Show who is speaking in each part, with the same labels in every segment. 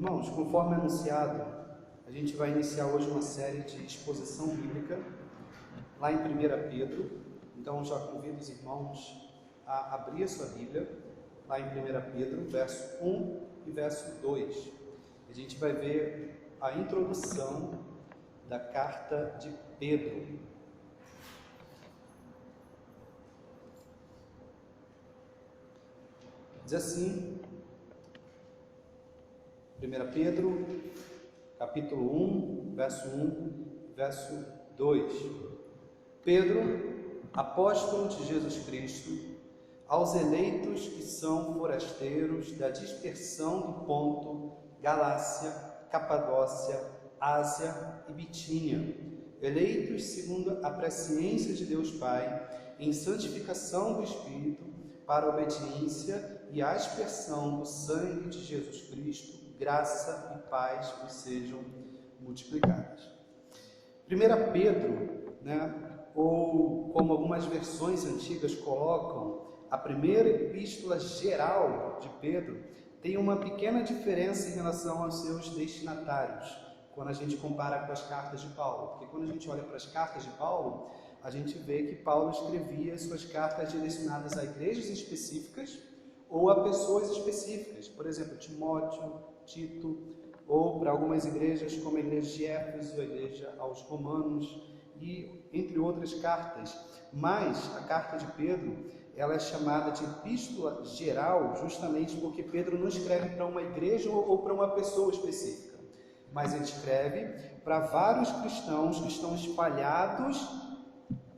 Speaker 1: Irmãos, conforme anunciado, a gente vai iniciar hoje uma série de exposição bíblica lá em 1 Pedro. Então já convido os irmãos a abrir a sua Bíblia lá em 1 Pedro, verso 1 e verso 2. A gente vai ver a introdução da carta de Pedro. Diz assim, 1 Pedro, capítulo 1, verso 1, verso 2. Pedro, apóstolo de Jesus Cristo, aos eleitos que são forasteiros da dispersão do Ponto, Galácia, Capadócia, Ásia e Bitínia, eleitos segundo a presciência de Deus Pai, em santificação do Espírito, para a obediência e a aspersão do sangue de Jesus Cristo, graça e paz vos sejam multiplicadas. 1 Pedro, ou como algumas versões antigas colocam, a primeira epístola geral de Pedro tem uma pequena diferença em relação aos seus destinatários, quando a gente compara com as cartas de Paulo. Porque quando a gente olha para as cartas de Paulo, a gente vê que Paulo escrevia suas cartas direcionadas a igrejas específicas ou a pessoas específicas, por exemplo, Timóteo, Tito, ou para algumas igrejas como a igreja de Éfeso, a igreja aos Romanos, e entre outras cartas. Mas a carta de Pedro, ela é chamada de epístola geral, justamente porque Pedro não escreve para uma igreja ou para uma pessoa específica, mas ele escreve para vários cristãos que estão espalhados,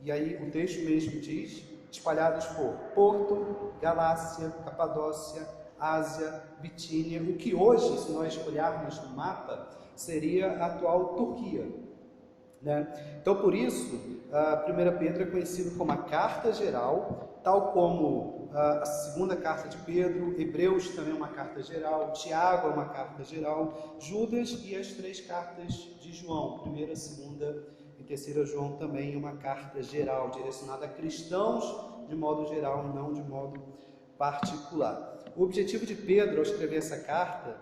Speaker 1: e aí o texto mesmo diz, espalhados por Ponto, Galácia, Capadócia, Ásia, Bitínia, o que hoje, se nós olharmos no mapa, seria a atual Turquia. Então, por isso, a 1 Pedro é conhecido como a carta geral, tal como a segunda carta de Pedro, Hebreus também é uma carta geral, Tiago é uma carta geral, Judas e as 3 cartas de João, 1ª, 2ª e 3ª João também é uma carta geral, direcionada a cristãos de modo geral e não de modo particular. O objetivo de Pedro ao escrever essa carta,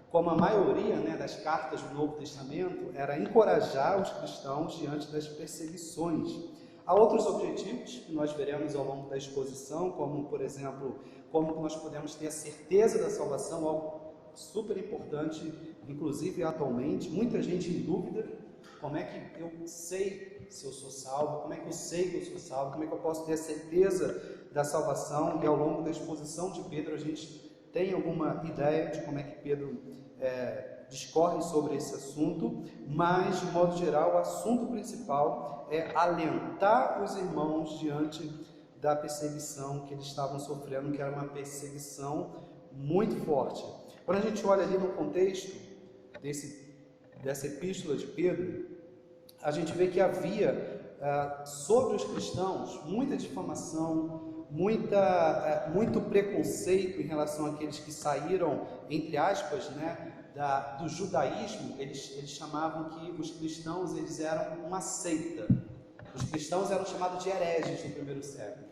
Speaker 1: como a maioria das cartas do Novo Testamento, era encorajar os cristãos diante das perseguições. Há outros objetivos que nós veremos ao longo da exposição, como, por exemplo, como nós podemos ter a certeza da salvação, algo super importante, inclusive atualmente, muita gente em dúvida, como é que eu sei se eu sou salvo, como é que eu sei que eu sou salvo, como é que eu posso ter a certeza da salvação, e ao longo da exposição de Pedro a gente tem alguma ideia de como é que Pedro discorre sobre esse assunto, mas de modo geral o assunto principal é alentar os irmãos diante da perseguição que eles estavam sofrendo, que era uma perseguição muito forte. Quando a gente olha ali no contexto dessa epístola de Pedro, a gente vê que havia sobre os cristãos muita difamação, muito preconceito em relação àqueles que saíram, entre aspas, do judaísmo. Eles chamavam que os cristãos eles eram uma seita. Os cristãos eram chamados de hereges no primeiro século.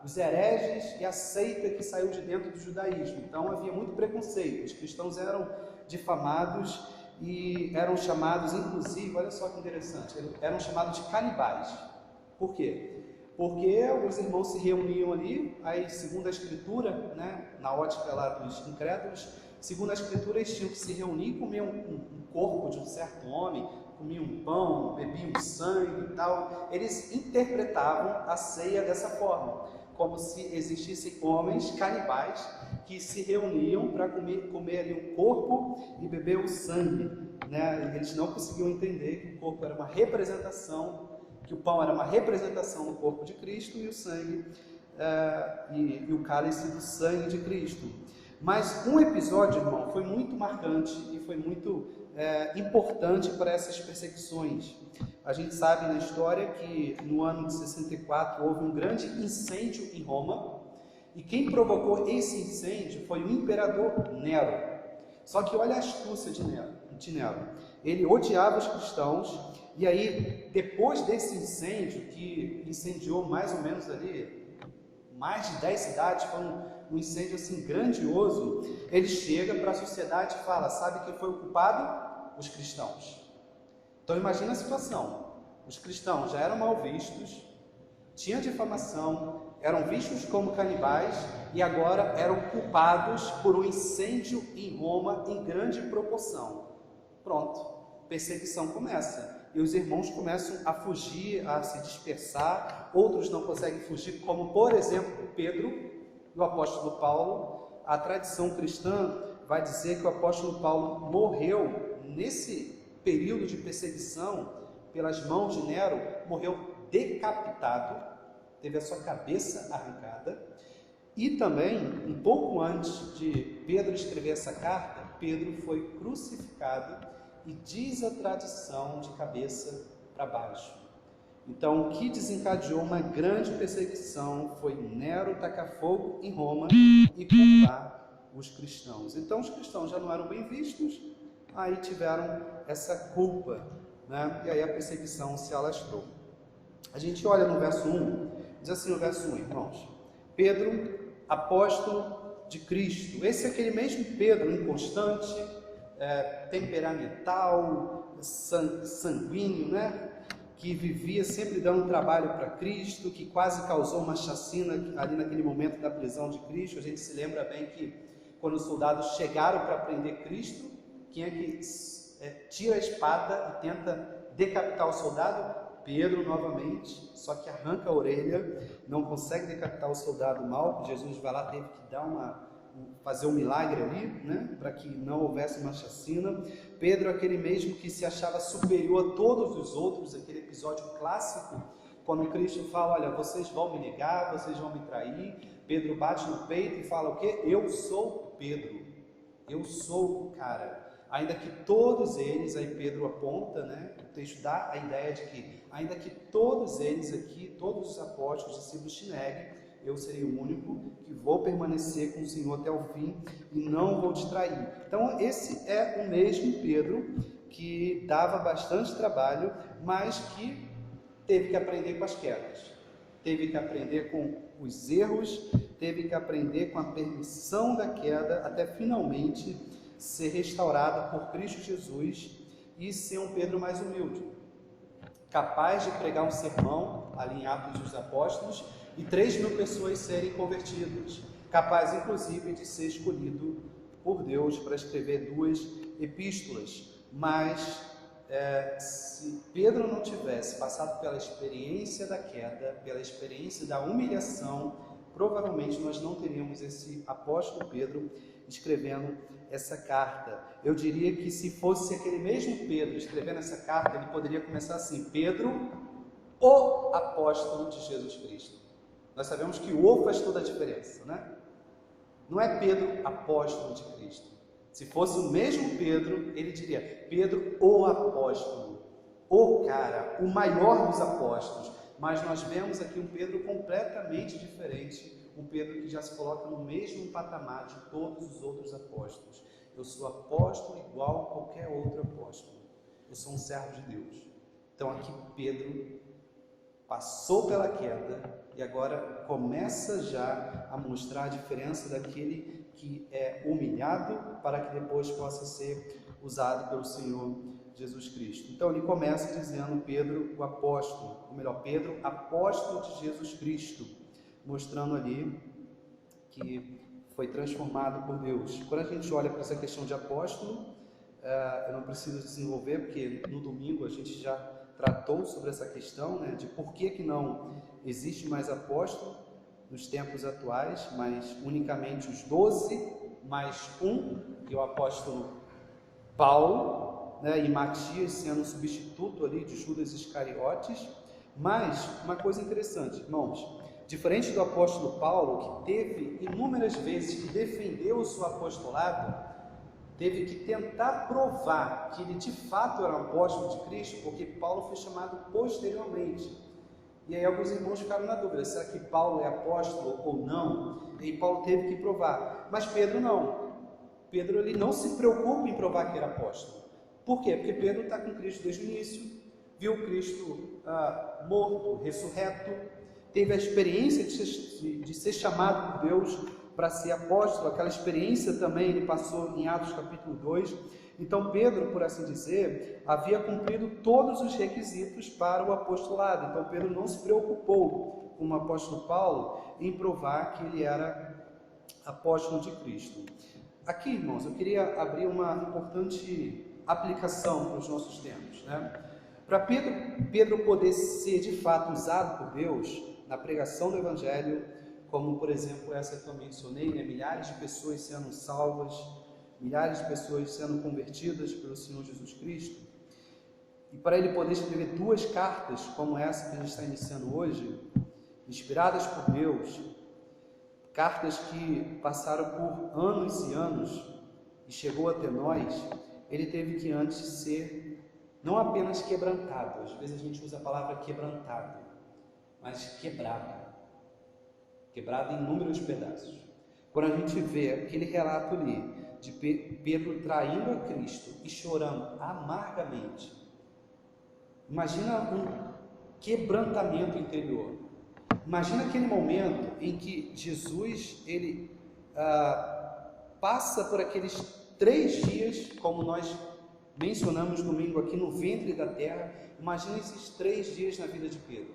Speaker 1: Os hereges e a seita que saiu de dentro do judaísmo. Então havia muito preconceito. Os cristãos eram difamados e eram chamados, inclusive, olha só que interessante, eram chamados de canibais. Por quê? Porque os irmãos se reuniam ali, aí segundo a Escritura, na ótica lá dos incrédulos, segundo a Escritura eles tinham que se reunir, comer um corpo de um certo homem, comiam um pão, bebiam sangue e tal. Eles interpretavam a ceia dessa forma, como se existissem homens canibais que se reuniam para comer ali o corpo e beber o sangue. Eles não conseguiam entender que o corpo era uma representação, que o pão era uma representação do corpo de Cristo e o sangue e o cálice do sangue de Cristo. Mas um episódio, irmão, foi muito marcante e foi muito importante para essas perseguições. A gente sabe na história que no ano de 64 houve um grande incêndio em Roma, e quem provocou esse incêndio foi o imperador Nero. Só que olha a astúcia de Nero. Ele odiava os cristãos, e aí, depois desse incêndio, que incendiou mais ou menos ali, mais de 10 cidades, foram um incêndio assim grandioso, ele chega para a sociedade e fala: sabe quem foi o culpado? Os cristãos. Então imagina a situação: os cristãos já eram mal vistos, tinha difamação, eram vistos como canibais e agora eram culpados por um incêndio em Roma em grande proporção. Pronto, perseguição começa. E os irmãos começam a fugir, a se dispersar, outros não conseguem fugir, como por exemplo Pedro e o apóstolo Paulo. A tradição cristã vai dizer que o apóstolo Paulo morreu nesse período de perseguição pelas mãos de Nero, morreu decapitado, teve a sua cabeça arrancada. E também, um pouco antes de Pedro escrever essa carta, Pedro foi crucificado e diz a tradição de cabeça para baixo. Então, o que desencadeou uma grande perseguição foi Nero tacar fogo em Roma e culpar os cristãos. Então, os cristãos já não eram bem vistos, aí tiveram essa culpa, né? E aí a perseguição se alastrou. A gente olha no verso 1, diz assim no verso 1, irmãos: Pedro, apóstolo de Cristo. Esse é aquele mesmo Pedro inconstante, temperamental, sanguíneo, né? Que vivia sempre dando trabalho para Cristo, que quase causou uma chacina ali naquele momento da prisão de Cristo. A gente se lembra bem que quando os soldados chegaram para prender Cristo, quem é que tira a espada e tenta decapitar o soldado? Pedro novamente, só que arranca a orelha, não consegue decapitar o soldado mal. Jesus vai lá, teve que fazer um milagre ali, né, para que não houvesse uma chacina. Pedro, aquele mesmo que se achava superior a todos os outros, aquele episódio clássico, quando Cristo fala: olha, vocês vão me negar, vocês vão me trair. Pedro bate no peito e fala o quê? Eu sou Pedro, eu sou o cara. Ainda que todos eles, aí Pedro aponta, né, o texto dá a ideia de que, ainda que todos eles aqui, todos os apóstolos, discípulos te neguem, eu serei o único que vou permanecer com o Senhor até o fim e não vou te trair. Então esse é o mesmo Pedro que dava bastante trabalho, mas que teve que aprender com as quedas, teve que aprender com os erros, teve que aprender com a permissão da queda, até finalmente ser restaurado por Cristo Jesus e ser um Pedro mais humilde, capaz de pregar um sermão ali em Atos dos Apóstolos e 3.000 pessoas serem convertidas, capaz inclusive de ser escolhido por Deus para escrever 2 epístolas. Mas se Pedro não tivesse passado pela experiência da queda, pela experiência da humilhação, provavelmente nós não teríamos esse apóstolo Pedro escrevendo essa carta. Eu diria que se fosse aquele mesmo Pedro escrevendo essa carta, ele poderia começar assim: Pedro, o apóstolo de Jesus Cristo. Nós sabemos que o "o" faz toda a diferença, né? Não é Pedro, apóstolo de Cristo. Se fosse o mesmo Pedro, ele diria: Pedro, o apóstolo, o cara, o maior dos apóstolos. Mas nós vemos aqui um Pedro completamente diferente, um Pedro que já se coloca no mesmo patamar de todos os outros apóstolos. Eu sou apóstolo igual a qualquer outro apóstolo. Eu sou um servo de Deus. Então aqui Pedro passou pela queda e agora começa já a mostrar a diferença daquele que é humilhado para que depois possa ser usado pelo Senhor Jesus Cristo. Então ele começa dizendo Pedro, o apóstolo, ou melhor, Pedro, apóstolo de Jesus Cristo, mostrando ali que foi transformado por Deus. Quando a gente olha para essa questão de apóstolo, eu não preciso desenvolver, porque no domingo a gente já tratou sobre essa questão, né, de por que não existe mais apóstolo nos tempos atuais, mas unicamente os 12 mais um, que é o apóstolo Paulo, né, e Matias sendo substituto ali de Judas Iscariotes. Mas uma coisa interessante, irmãos, diferente do apóstolo Paulo, que teve inúmeras vezes que defendeu o seu apostolado, teve que tentar provar que ele de fato era um apóstolo de Cristo, porque Paulo foi chamado posteriormente. E aí alguns irmãos ficaram na dúvida: será que Paulo é apóstolo ou não? E Paulo teve que provar. Mas Pedro não. Pedro ele não se preocupa em provar que era apóstolo. Por quê? Porque Pedro está com Cristo desde o início, viu Cristo morto, ressurreto, teve a experiência de ser chamado por Deus para ser apóstolo, aquela experiência também ele passou em Atos capítulo 2. Então Pedro, por assim dizer, havia cumprido todos os requisitos para o apostolado. Então Pedro não se preocupou, como o apóstolo Paulo, em provar que ele era apóstolo de Cristo. Aqui, irmãos, eu queria abrir uma importante aplicação para os nossos tempos, né? Para Pedro poder ser de fato usado por Deus na pregação do Evangelho, como por exemplo essa que eu mencionei, né? Milhares de pessoas sendo salvas, milhares de pessoas sendo convertidas pelo Senhor Jesus Cristo, e para ele poder escrever 2 cartas como essa que a gente está iniciando hoje, inspiradas por Deus, cartas que passaram por anos e anos e chegou até nós, ele teve que antes ser não apenas quebrantado, às vezes a gente usa a palavra quebrantado, mas quebrado em inúmeros pedaços. Quando a gente vê aquele relato ali de Pedro traindo a Cristo e chorando amargamente, imagina um quebrantamento interior. Imagina aquele momento em que Jesus ele passa por aqueles 3 dias, como nós mencionamos domingo aqui, no ventre da terra. Imagina esses 3 dias na vida de Pedro.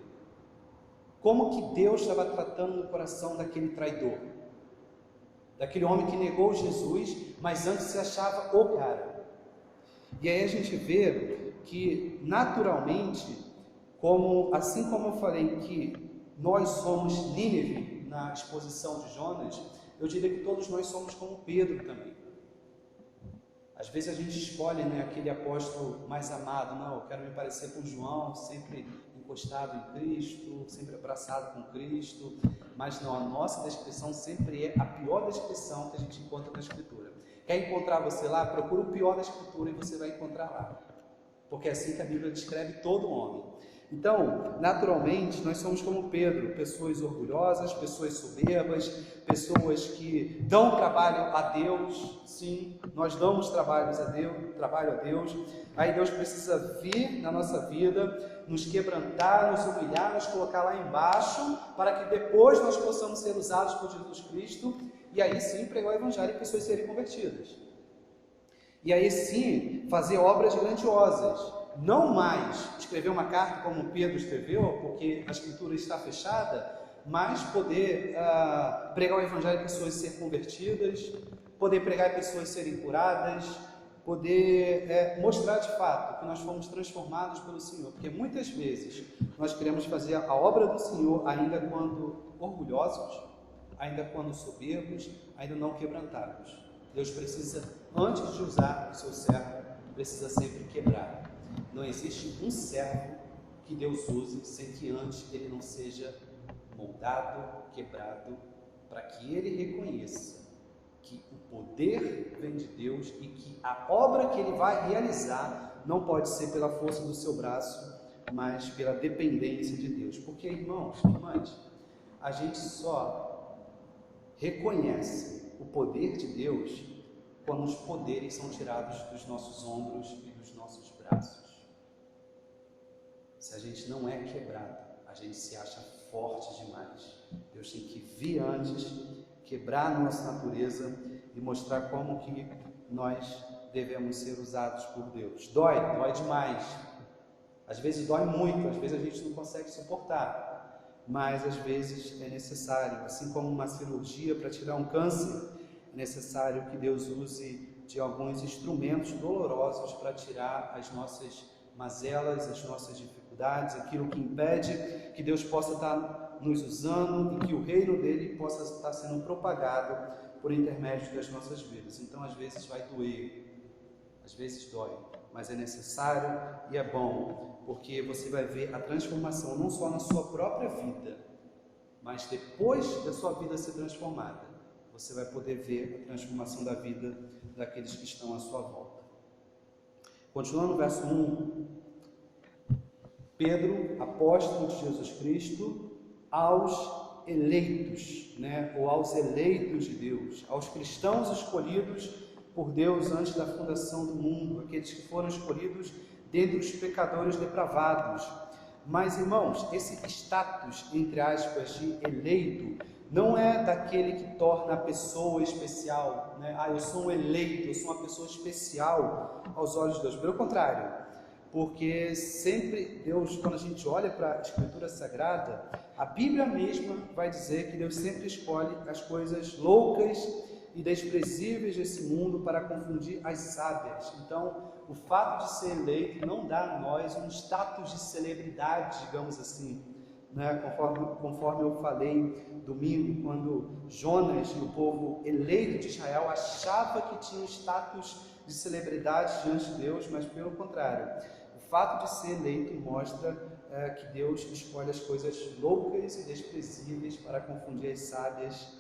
Speaker 1: Como que Deus estava tratando no coração daquele traidor, daquele homem que negou Jesus, mas antes se achava o cara. E aí a gente vê que naturalmente, assim como eu falei que nós somos Nínive na exposição de Jonas, eu diria que todos nós somos como Pedro também. Às vezes a gente escolhe, né, aquele apóstolo mais amado. Não, eu quero me parecer com João, sempre encostado em Cristo, sempre abraçado com Cristo. Mas não, a nossa descrição sempre é a pior descrição que a gente encontra na Escritura. Quer encontrar você lá? Procura o pior da Escritura e você vai encontrar lá. Porque é assim que a Bíblia descreve todo homem. Então, naturalmente, nós somos como Pedro, pessoas orgulhosas, pessoas soberbas, pessoas que dão trabalho a Deus. Sim, nós damos trabalho a Deus. Aí Deus precisa vir na nossa vida, nos quebrantar, nos humilhar, nos colocar lá embaixo, para que depois nós possamos ser usados por Jesus Cristo, e aí sim pregar o Evangelho e pessoas serem convertidas. E aí sim fazer obras grandiosas. Não mais escrever uma carta como Pedro escreveu, porque a Escritura está fechada, mas poder pregar o Evangelho e pessoas serem convertidas, poder pregar e pessoas serem curadas, poder mostrar de fato que nós fomos transformados pelo Senhor, porque muitas vezes nós queremos fazer a obra do Senhor ainda quando orgulhosos, ainda quando soberbos, ainda não quebrantados. Deus precisa, antes de usar o seu servo, precisa sempre quebrar. Não existe um servo que Deus use sem que antes ele não seja moldado, quebrado, para que ele reconheça que o poder vem de Deus e que a obra que ele vai realizar não pode ser pela força do seu braço, mas pela dependência de Deus. Porque, irmãos, irmãs, a gente só reconhece o poder de Deus quando os poderes são tirados dos nossos ombros e dos nossos braços. Se a gente não é quebrado, a gente se acha forte demais. Deus tem que vir antes, quebrar a nossa natureza e mostrar como que nós devemos ser usados por Deus. Dói demais. Às vezes dói muito, às vezes a gente não consegue suportar, mas às vezes é necessário, assim como uma cirurgia para tirar um câncer, é necessário que Deus use de alguns instrumentos dolorosos para tirar as nossas mazelas, as nossas dificuldades, aquilo que impede que Deus possa estar nos usando e que o reino dele possa estar sendo propagado por intermédio das nossas vidas. Então, às vezes vai doer, às vezes dói, mas é necessário e é bom, porque você vai ver a transformação não só na sua própria vida, mas depois da sua vida ser transformada, você vai poder ver a transformação da vida daqueles que estão à sua volta. Continuando no verso 1, Pedro, apóstolo de Jesus Cristo, aos eleitos, ou aos eleitos de Deus, aos cristãos escolhidos por Deus antes da fundação do mundo, aqueles que foram escolhidos dentre os pecadores depravados, Mas, irmãos, esse status, entre aspas, de eleito, não é daquele que torna a pessoa especial, né? Eu sou um eleito, eu sou uma pessoa especial aos olhos de Deus. Pelo contrário, porque sempre Deus, quando a gente olha para a Escritura Sagrada, a Bíblia mesma vai dizer que Deus sempre escolhe as coisas loucas e desprezíveis desse mundo para confundir as sábias. Então, o fato de ser eleito não dá a nós um status de celebridade, digamos assim, né? Conforme eu falei domingo, quando Jonas e o povo eleito de Israel achava que tinha um status de celebridade diante de Deus, mas pelo contrário, o fato de ser eleito mostra que Deus escolhe as coisas loucas e desprezíveis para confundir as sábias.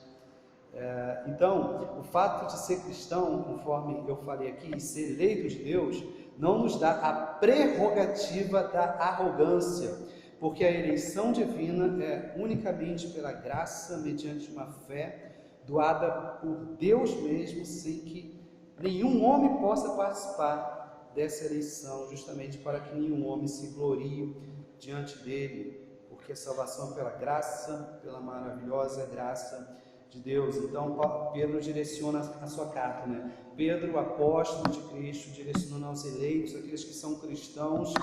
Speaker 1: Então, o fato de ser cristão, conforme eu falei aqui, e ser eleito de Deus, não nos dá a prerrogativa da arrogância, porque a eleição divina é unicamente pela graça, mediante uma fé doada por Deus mesmo, sem que nenhum homem possa participar dessa eleição, justamente para que nenhum homem se glorie diante dele, porque a salvação é pela graça, pela maravilhosa graça de Deus. Então Pedro direciona a sua carta, né? Pedro, apóstolo de Cristo, direcionando aos eleitos, aqueles que são cristãos,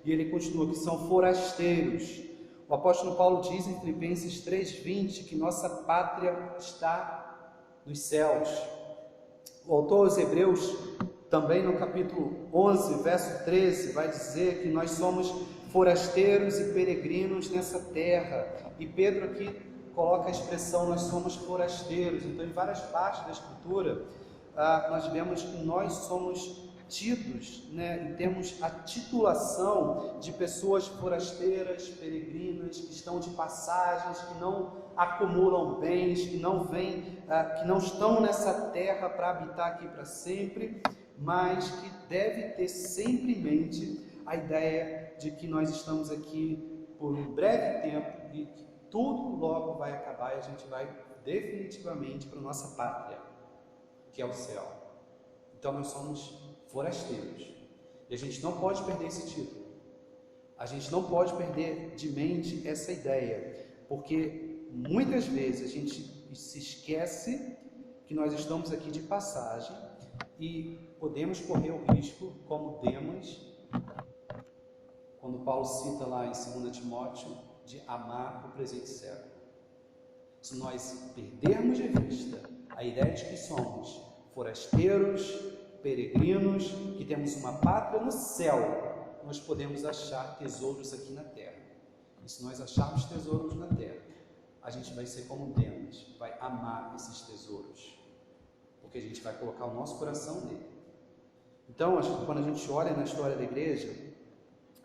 Speaker 1: e ele continua, que são forasteiros. O apóstolo Paulo diz em Filipenses 3:20 que nossa pátria está nos céus. O autor aos Hebreus, também no capítulo 11, verso 13, vai dizer que nós somos forasteiros e peregrinos nessa terra. E Pedro aqui coloca a expressão, nós somos forasteiros. Então, em várias partes da Escritura, nós vemos que nós somos tidos, né, e temos a titulação de pessoas forasteiras, peregrinas, que estão de passagens, que não acumulam bens, que não estão nessa terra para habitar aqui para sempre, mas que deve ter sempre em mente a ideia de que nós estamos aqui por um breve tempo e que tudo logo vai acabar e a gente vai definitivamente para a nossa pátria, que é o céu. Então nós somos forasteiros. E a gente não pode perder esse título. A gente não pode perder de mente essa ideia, porque muitas vezes a gente se esquece que nós estamos aqui de passagem e podemos correr o risco, como Demas, quando Paulo cita lá em 2 Timóteo, de amar o presente século. Se nós perdermos de vista a ideia de que somos forasteiros, peregrinos, que temos uma pátria no céu, nós podemos achar tesouros aqui na terra. E se nós acharmos tesouros na terra, a gente vai ser como Demas, vai amar esses tesouros, porque a gente vai colocar o nosso coração nele. Então, quando a gente olha na história da igreja,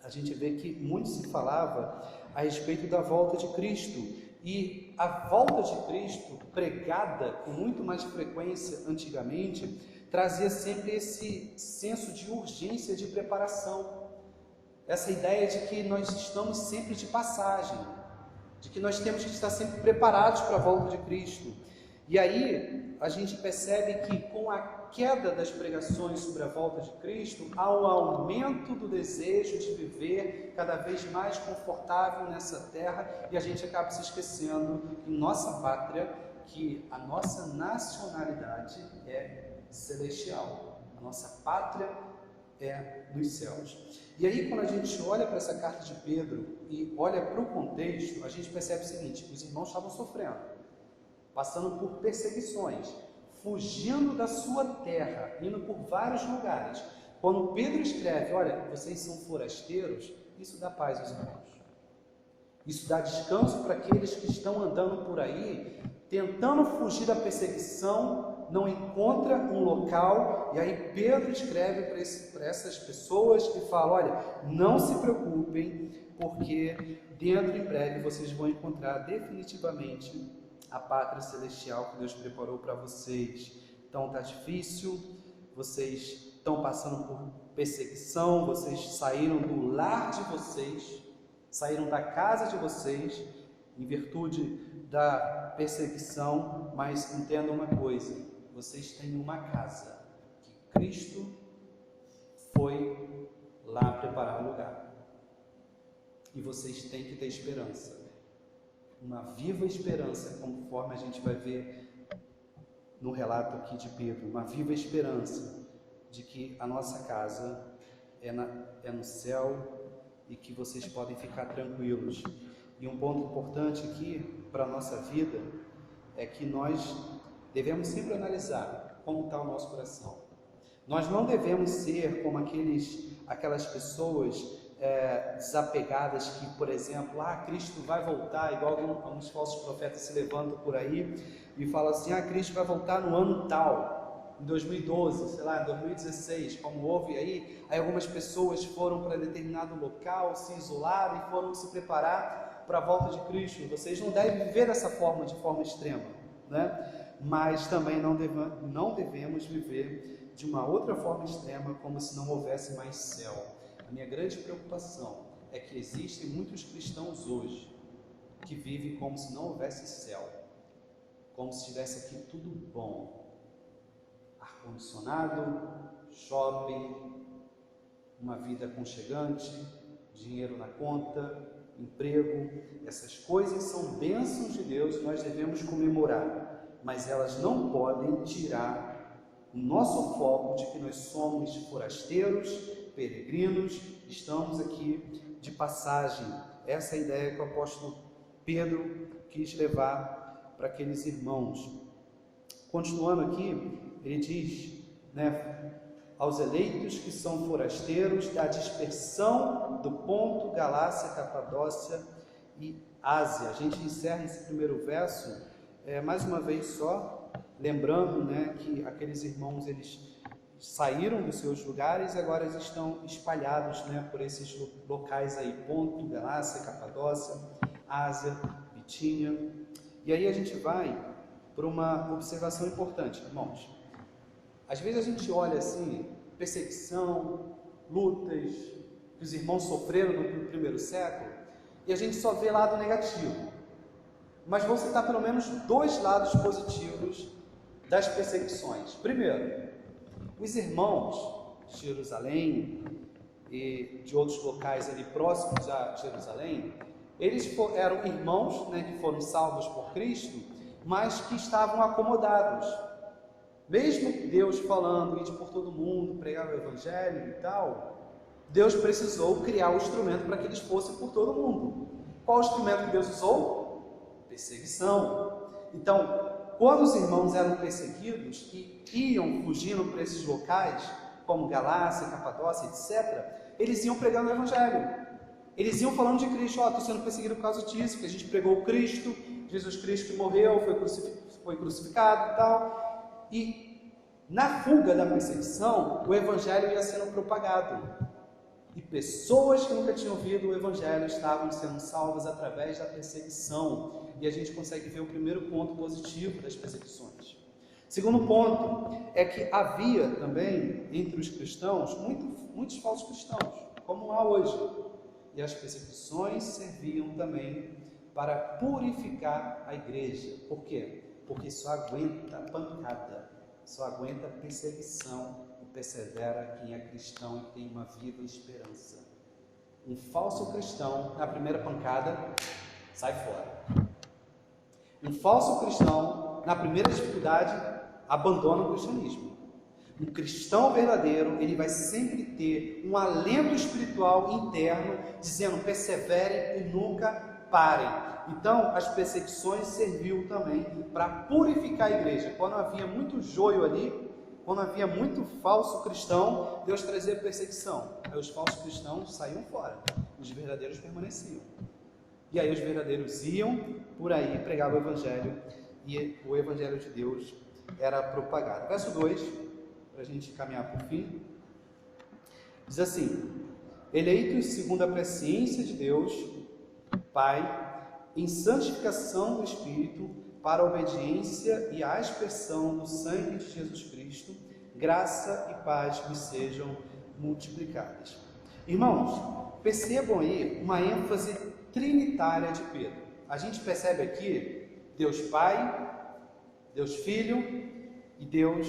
Speaker 1: a gente vê que muito se falava a respeito da volta de Cristo, e a volta de Cristo, pregada com muito mais frequência antigamente, trazia sempre esse senso de urgência, de preparação, essa ideia de que nós estamos sempre de passagem, de que nós temos que estar sempre preparados para a volta de Cristo. E aí a gente percebe que com a queda das pregações sobre a volta de Cristo, há um aumento do desejo de viver cada vez mais confortável nessa terra, e a gente acaba se esquecendo que nossa pátria, que a nossa nacionalidade é celestial, a nossa pátria é nos céus. E aí, quando a gente olha para essa carta de Pedro e olha para o contexto, a gente percebe o seguinte: os irmãos estavam sofrendo, passando por perseguições, fugindo da sua terra, indo por vários lugares. Quando Pedro escreve, olha, vocês são forasteiros, isso dá paz aos irmãos. Isso dá descanso para aqueles que estão andando por aí, tentando fugir da perseguição, não encontra um local, e aí Pedro escreve para essas pessoas e fala, olha, não se preocupem, porque dentro em breve vocês vão encontrar definitivamente a pátria celestial que Deus preparou para vocês. Então está difícil, vocês estão passando por perseguição, vocês saíram do lar de vocês, saíram da casa de vocês em virtude da perseguição, mas entendam uma coisa: vocês têm uma casa que Cristo foi lá preparar o lugar. que vocês têm que ter esperança. Uma viva esperança, conforme a gente vai ver no relato aqui de Pedro. Uma viva esperança de que a nossa casa é no céu e que vocês podem ficar tranquilos. E um ponto importante aqui para a nossa vida é que nós devemos sempre analisar como está o nosso coração. Nós não devemos ser como aquelas pessoas desapegadas que, por exemplo, Cristo vai voltar, igual alguns falsos profetas se levantam por aí e falam assim, Cristo vai voltar no ano tal, em 2012, sei lá, em 2016, como houve aí algumas pessoas foram para determinado local, se isolaram e foram se preparar para a volta de Cristo. Vocês não devem viver dessa forma, de forma extrema, né? Mas também não devemos viver de uma outra forma extrema, como se não houvesse mais céu. A minha grande preocupação é que existem muitos cristãos hoje que vivem como se não houvesse céu, como se estivesse aqui tudo bom, ar-condicionado, shopping, uma vida aconchegante, dinheiro na conta, emprego. Essas coisas são bênçãos de Deus, nós devemos comemorar, mas elas não podem tirar o nosso foco de que nós somos forasteiros, peregrinos, estamos aqui de passagem. Essa é a ideia que o apóstolo Pedro quis levar para aqueles irmãos. Continuando aqui, ele diz, aos eleitos que são forasteiros da dispersão do Ponto, Galácia, Capadócia e Ásia. A gente encerra esse primeiro verso, mais uma vez só, lembrando que aqueles irmãos, eles saíram dos seus lugares e agora eles estão espalhados por esses locais aí, Ponto, Galácia, Capadócia, Ásia, Bitínia. E aí a gente vai para uma observação importante, irmãos. Às vezes a gente olha assim, perseguição, lutas que os irmãos sofreram no primeiro século, e a gente só vê lado negativo. Mas vou citar pelo menos 2 lados positivos das perseguições. Primeiro, os irmãos de Jerusalém e de outros locais ali próximos a Jerusalém, eles eram irmãos que foram salvos por Cristo, mas que estavam acomodados. Mesmo Deus falando, ide por todo mundo, pregar o Evangelho e tal, Deus precisou criar um instrumento para que eles fossem por todo mundo. Qual o instrumento que Deus usou? Perseguição. Então, quando os irmãos eram perseguidos e iam fugindo para esses locais, como Galácia, Capadócia, etc., eles iam pregando o Evangelho. Eles iam falando de Cristo. Estou sendo perseguido por causa disso, que a gente pregou o Cristo, Jesus Cristo que morreu, foi crucificado e tal. E na fuga da perseguição, o Evangelho ia sendo propagado. E pessoas que nunca tinham ouvido o Evangelho estavam sendo salvas através da perseguição. E a gente consegue ver o primeiro ponto positivo das perseguições. Segundo ponto é que havia também entre os cristãos muitos falsos cristãos, como há hoje. E as perseguições serviam também para purificar a igreja. Por quê? Porque só aguenta pancada, só aguenta perseguição e persevera quem é cristão e tem uma viva esperança. Um falso cristão, na primeira pancada, sai fora. Um falso cristão, na primeira dificuldade, abandona o cristianismo. Um cristão verdadeiro, ele vai sempre ter um alento espiritual interno, dizendo, perseverem e nunca parem. Então, as perseguições serviu também para purificar a igreja. Quando havia muito joio ali, quando havia muito falso cristão, Deus trazia perseguição. Aí os falsos cristãos saíam fora, os verdadeiros permaneciam. E aí os verdadeiros iam por aí, pregavam o Evangelho, e o Evangelho de Deus era propagado. Verso 2, para a gente caminhar para o fim, diz assim, eleitos segundo a presciência de Deus, Pai, em santificação do Espírito, para a obediência e a aspersão do sangue de Jesus Cristo, graça e paz me sejam multiplicadas. Irmãos, percebam aí uma ênfase trinitária de Pedro. A gente percebe aqui Deus Pai, Deus Filho e Deus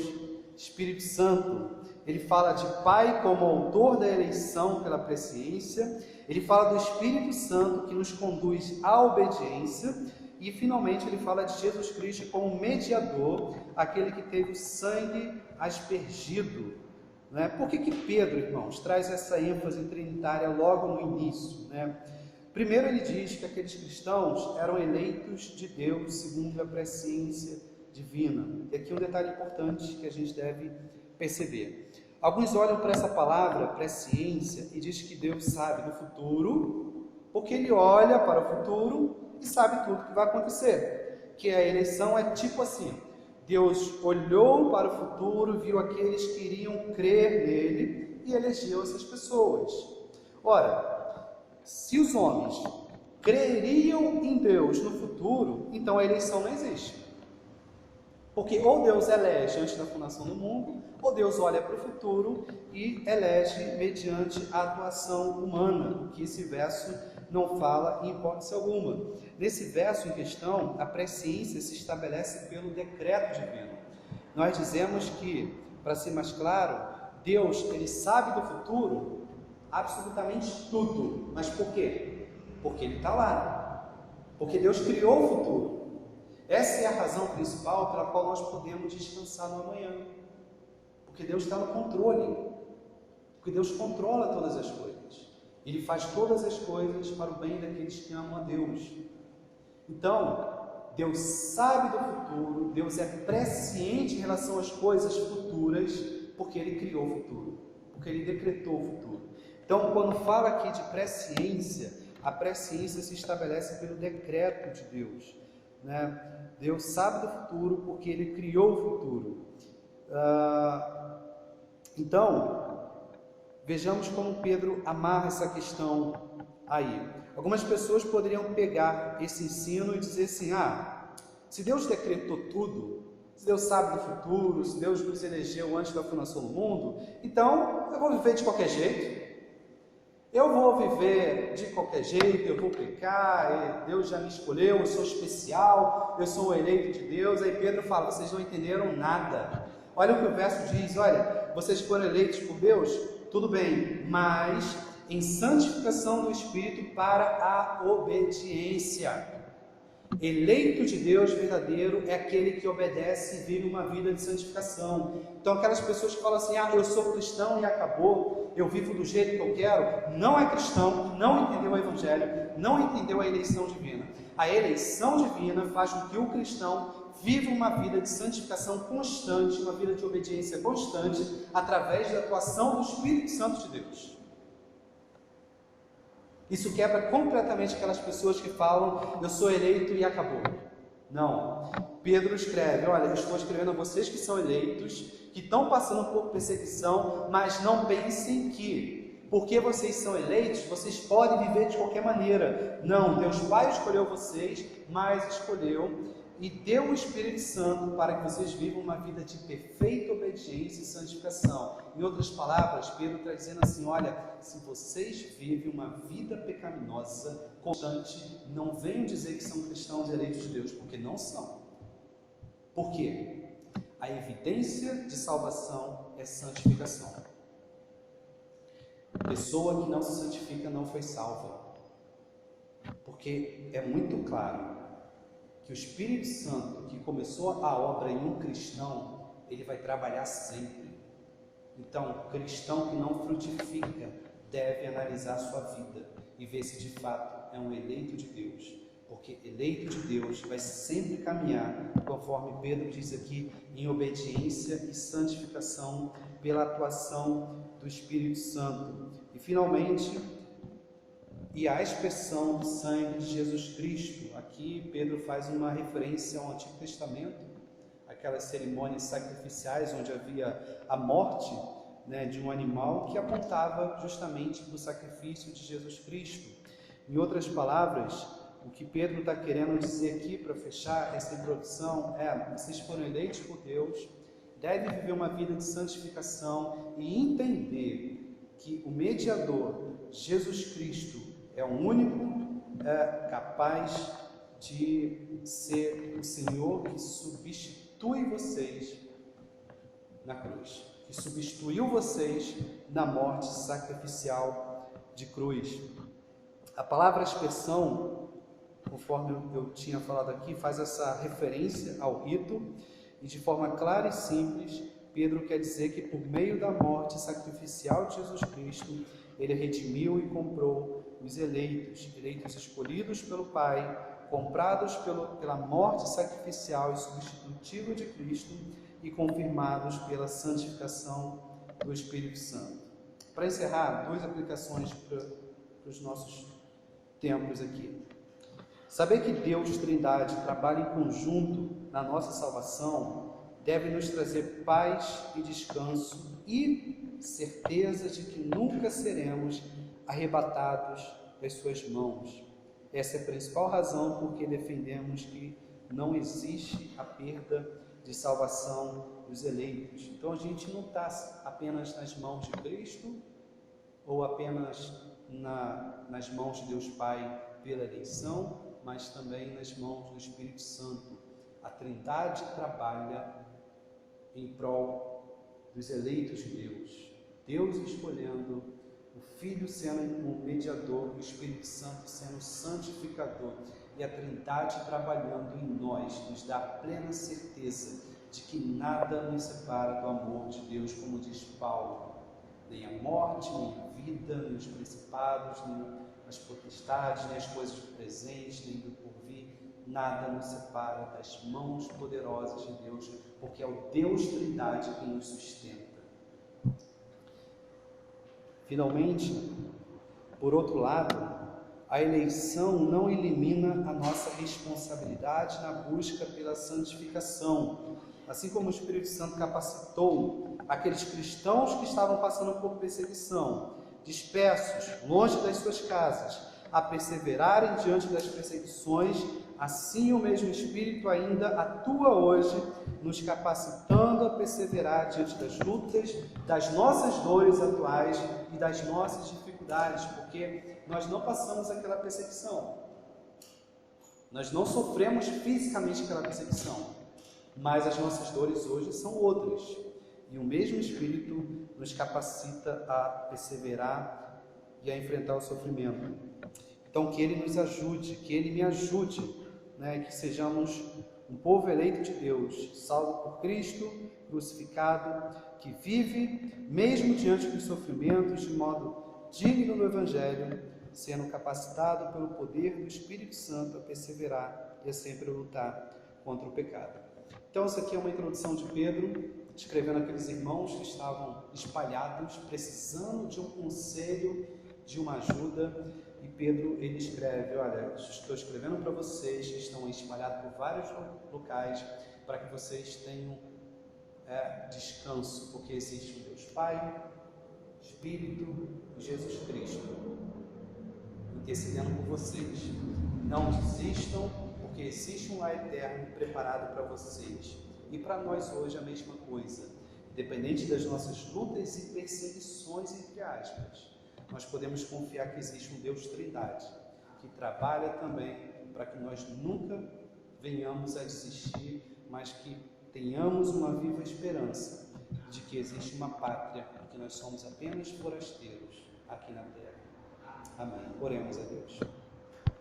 Speaker 1: Espírito Santo. Ele fala de Pai como autor da eleição pela presciência, Ele fala do Espírito Santo que nos conduz à obediência e, finalmente, ele fala de Jesus Cristo como mediador, aquele que teve o sangue aspergido. Né? Por que Pedro, irmãos, traz essa ênfase trinitária logo no início? Né? Primeiro, ele diz que aqueles cristãos eram eleitos de Deus segundo a presciência divina. E aqui um detalhe importante que a gente deve perceber. Alguns olham para essa palavra, presciência, e dizem que Deus sabe do futuro, porque Ele olha para o futuro e sabe tudo que vai acontecer. Que a eleição é tipo assim: Deus olhou para o futuro, viu aqueles que iriam crer nele e elegeu essas pessoas. Ora, se os homens creriam em Deus no futuro, então a eleição não existe. Porque ou Deus elege antes da fundação do mundo, ou Deus olha para o futuro e elege mediante a atuação humana, o que esse verso não fala em hipótese alguma. Nesse verso em questão, a presciência se estabelece pelo decreto divino. Nós dizemos que, para ser mais claro, Deus, Ele sabe do futuro absolutamente tudo. Mas por quê? Porque Ele está lá. Porque Deus criou o futuro. Essa é a razão principal pela qual nós podemos descansar no amanhã. Porque Deus está no controle. Porque Deus controla todas as coisas. Ele faz todas as coisas para o bem daqueles que amam a Deus. Então, Deus sabe do futuro, Deus é presciente em relação às coisas futuras, porque Ele criou o futuro, porque Ele decretou o futuro. Então, quando fala aqui de presciência, a presciência se estabelece pelo decreto de Deus. Né? Deus sabe do futuro porque Ele criou o futuro. Então, vejamos como Pedro amarra essa questão aí. Algumas pessoas poderiam pegar esse ensino e dizer assim: se Deus decretou tudo, se Deus sabe do futuro, se Deus nos elegeu antes da fundação do mundo, então eu vou viver de qualquer jeito. Eu vou viver de qualquer jeito, eu vou pecar, Deus já me escolheu, eu sou especial, eu sou o eleito de Deus. Aí Pedro fala: vocês não entenderam nada. Olha o que o verso diz: olha, vocês foram eleitos por Deus, tudo bem, mas em santificação do Espírito para a obediência. Eleito de Deus verdadeiro é aquele que obedece e vive uma vida de santificação. Então aquelas pessoas que falam assim: eu sou cristão e acabou, eu vivo do jeito que eu quero, não é cristão, não entendeu o Evangelho, não entendeu a eleição divina. A eleição divina faz com que o cristão viva uma vida de santificação constante, uma vida de obediência constante, através da atuação do Espírito Santo de Deus. Isso quebra completamente aquelas pessoas que falam: eu sou eleito e acabou. Não. Pedro escreve: olha, eu estou escrevendo a vocês que são eleitos, que estão passando por perseguição, mas não pensem que, porque vocês são eleitos, vocês podem viver de qualquer maneira. Não, Deus Pai escolheu vocês, mas escolheu e deu o Espírito Santo para que vocês vivam uma vida de perfeita obediência e santificação. Em outras palavras, Pedro está dizendo assim: olha, se vocês vivem uma vida pecaminosa, constante, não venham dizer que são cristãos eleitos de Deus, porque não são. Por quê? A evidência de salvação é santificação. A pessoa que não se santifica não foi salva. Porque é muito claro que o Espírito Santo, que começou a obra em um cristão, ele vai trabalhar sempre. Então, cristão que não frutifica deve analisar a sua vida e ver se de fato é um eleito de Deus. Porque eleito de Deus vai sempre caminhar, conforme Pedro diz aqui, em obediência e santificação pela atuação do Espírito Santo. E finalmente, e a expressão do sangue de Jesus Cristo. Aqui Pedro faz uma referência ao Antigo Testamento, aquelas cerimônias sacrificiais onde havia a morte, de um animal, que apontava justamente para o sacrifício de Jesus Cristo. Em outras palavras, o que Pedro está querendo dizer aqui para fechar essa introdução é: vocês foram eleitos por Deus, devem viver uma vida de santificação e entender que o mediador, Jesus Cristo, é o único capaz de ser o Senhor que substitui vocês na cruz, que substituiu vocês na morte sacrificial de cruz. A palavra expiação, conforme eu tinha falado aqui, faz essa referência ao rito, e de forma clara e simples, Pedro quer dizer que por meio da morte sacrificial de Jesus Cristo, ele redimiu e comprou os eleitos escolhidos pelo Pai, comprados pela morte sacrificial e substitutiva de Cristo e confirmados pela santificação do Espírito Santo. Para encerrar, duas aplicações para os nossos tempos aqui. Saber que Deus, Trindade, trabalha em conjunto na nossa salvação deve nos trazer paz e descanso e certeza de que nunca seremos arrebatados das suas mãos. Essa é a principal razão por que defendemos que não existe a perda de salvação dos eleitos. Então a gente não está apenas nas mãos de Cristo ou apenas nas mãos de Deus Pai pela eleição, mas também nas mãos do Espírito Santo. A Trindade trabalha em prol dos eleitos de Deus. Deus escolhendo, o Filho sendo um mediador, o Espírito Santo sendo santificador, e a Trindade trabalhando em nós, nos dá plena certeza de que nada nos separa do amor de Deus, como diz Paulo. Nem a morte, nem a vida, nem os principados, nem as potestades, nem as coisas do presente, nem do porvir, nada nos separa das mãos poderosas de Deus, porque é o Deus Trindade quem nos sustenta. Finalmente, por outro lado, a eleição não elimina a nossa responsabilidade na busca pela santificação. Assim como o Espírito Santo capacitou aqueles cristãos que estavam passando por perseguição, dispersos, longe das suas casas, a perseverarem diante das perseguições, assim o mesmo Espírito ainda atua hoje, nos capacitando a perseverar diante das lutas, das nossas dores atuais e das nossas dificuldades, porque nós não passamos aquela perseguição. Nós não sofremos fisicamente aquela perseguição, mas as nossas dores hoje são outras. E o mesmo Espírito nos capacita a perseverar e a enfrentar o sofrimento. Então, que Ele nos ajude, que Ele me ajude, que sejamos um povo eleito de Deus, salvo por Cristo, crucificado, que vive, mesmo diante dos sofrimentos, de modo digno do Evangelho, sendo capacitado pelo poder do Espírito Santo a perseverar e a sempre lutar contra o pecado. Então, essa aqui é uma introdução de Pedro, escrevendo aqueles irmãos que estavam espalhados, precisando de um conselho, de uma ajuda. E Pedro, ele escreve: olha, estou escrevendo para vocês que estão espalhados por vários locais, para que vocês tenham descanso, porque existe um Deus Pai, Espírito e Jesus Cristo intercedendo por vocês. Não desistam, porque existe um lar eterno preparado para vocês. E para nós hoje a mesma coisa. Independente das nossas lutas e perseguições, entre aspas, nós podemos confiar que existe um Deus Trindade, que trabalha também para que nós nunca venhamos a desistir, mas que tenhamos uma viva esperança de que existe uma pátria, que nós somos apenas forasteiros aqui na terra. Amém. Oremos a Deus.